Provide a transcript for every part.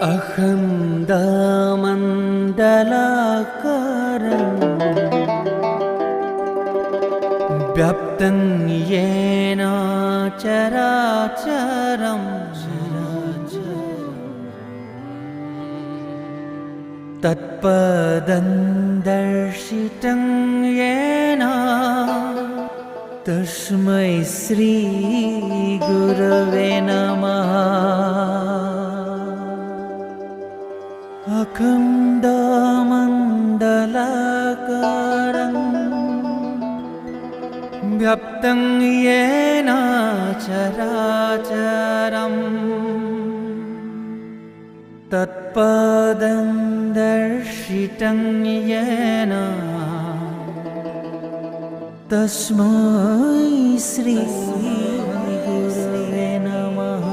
अखण्डमण्डलाकारं व्याप्तं येन चराचरं तत्पदं दर्शितं येन तस्मै श्री गुरवे नमः। अखण्डमण्डलाकारं व्याप्तं येन चराचरं तत्पदं दर्शितं येन तस्मै श्री गुरवे नमः।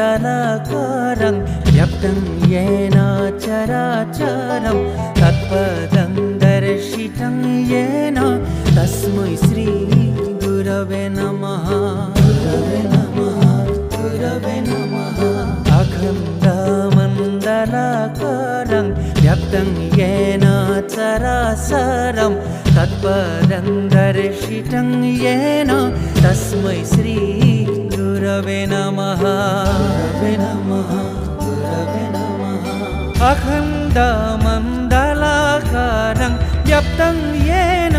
अखण्डमण्डलाकारं व्याप्तं येन चराचरं तत्पदं दर्शितं येन तस्मै श्री गुरवे नमः। अखण्डमण्डलाकारं व्याप्तं येन चराचरं तत्पदं दर्शितं येन तस्मै श्री गुरवे नमः। अखण्डमण्डलाकारं व्याप्तं येन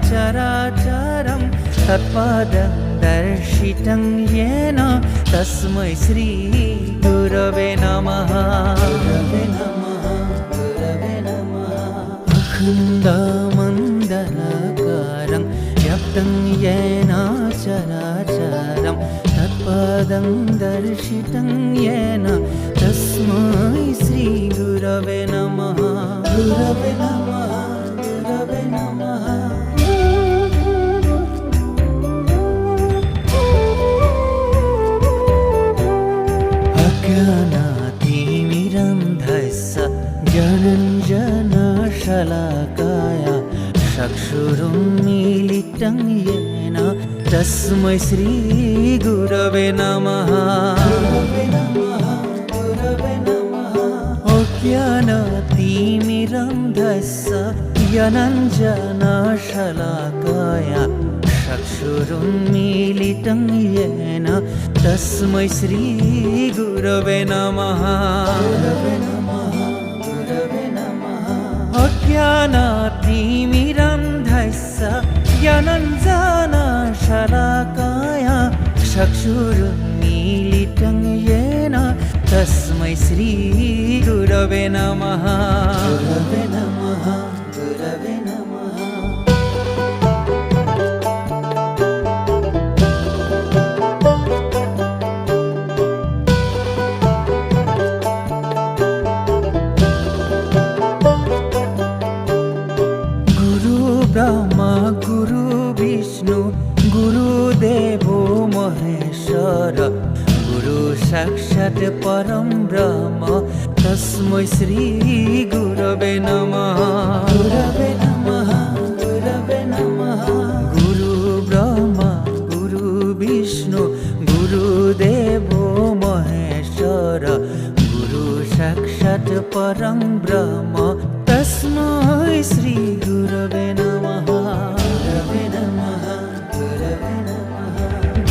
चराचरं तत्पदं दर्शितं येन तस्मै श्री गुरवे नमः। अखण्डमण्डलाकारं व्याप्तं येन चराचरं तत्पदं दर्शितं येन तस्मै श्री गुरवे नमः। अज्ञानातिमिरन्धस्य ज्ञानञ्जनशलाकाय चक्षुरुन्मीलितं येन तस्मै श्री गुरवे नमः। अज्ञानातिमिरन्धस्य ज्ञानञ्जनशलाकाय चक्षुरुन्मीलितं येन तस्मै श्री गुरवे नमः। अज्ञानातिमिरन्धस्य ज्ञानञ्जनशलाकाय चक्षुरुन्मीलितं येन तस्मै श्री गुरवे नमः। ब्रह्मा गुरु विष्णु गुरुदेवो महेश्वर गुरु साक्षात् परं ब्रह्म तस्मै श्री गुरवे नमः। गुरु ब्रह्मा गुरु विष्णु गुरुदेवो महेश्वर गुरु साक्षात् परं ब्रह्म तस्मै श्री गुरवे नमः।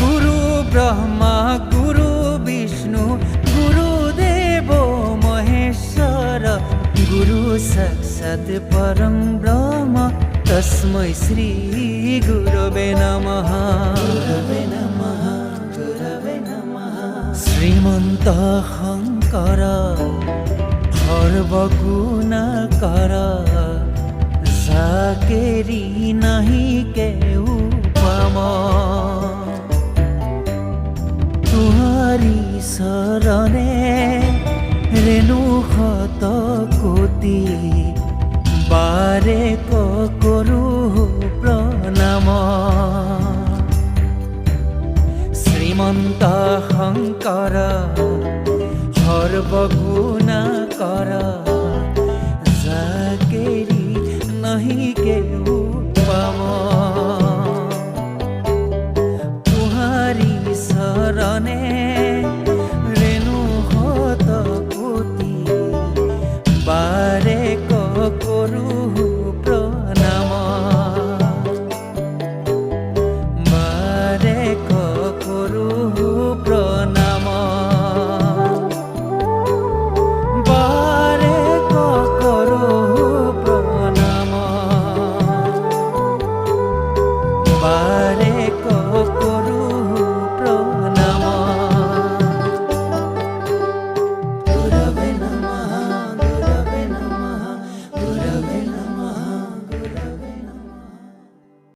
गुरु ब्रह्मा गुरु विष्णु गुरुदेवो महेश्वर गुरु साक्षात् परं ब्रह्म तस्मै श्री गुरवे नमः। श्रीमन्त शङ्कर सर्वगुणकर जाकेरी नहीं केहू पाम तुम्हारी शरणे रेणु शत कोटि बारे करू प्रणाम। श्रीमन्त शङ्कर सर्वगुणकर जाकेरी नहीं के